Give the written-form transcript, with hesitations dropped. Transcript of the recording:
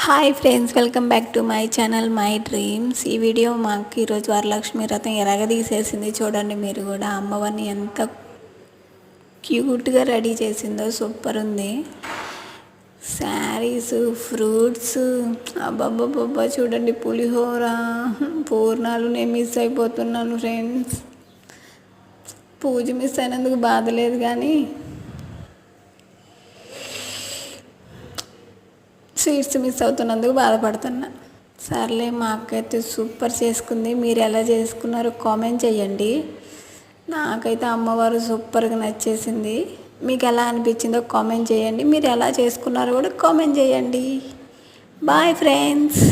Hi friends, welcome back to my channel my dreams. ఈ video మాకు ఈరోజు వరలక్ష్మి వ్రతం ఎలాగ తీసేసింది చూడండి. మీరు కూడా అమ్మవారిని ఎంత క్యూట్గా రెడీ చేసిందో సూపర్ ఉంది. శారీస్, ఫ్రూట్స్, అబ్బాబ్బాబ్బా చూడండి, పులిహోర, పూర్ణాలు. నేను మిస్ అయిపోతున్నాను ఫ్రెండ్స్. పూజ మిస్ అయినందుకు బాధ లేదు, కానీ స్వీట్స్ మిస్ అవుతున్నందుకు బాధపడుతున్నా. సర్లే, మా అక్క అయితే సూపర్ చేసుకుంది. మీరు ఎలా చేసుకున్నారో కామెంట్ చేయండి. నాకైతే అమ్మవారు సూపర్గా నచ్చేసింది. మీకు ఎలా అనిపించిందో కామెంట్ చేయండి. మీరు ఎలా చేసుకున్నారో కూడా కామెంట్ చేయండి. Bye friends.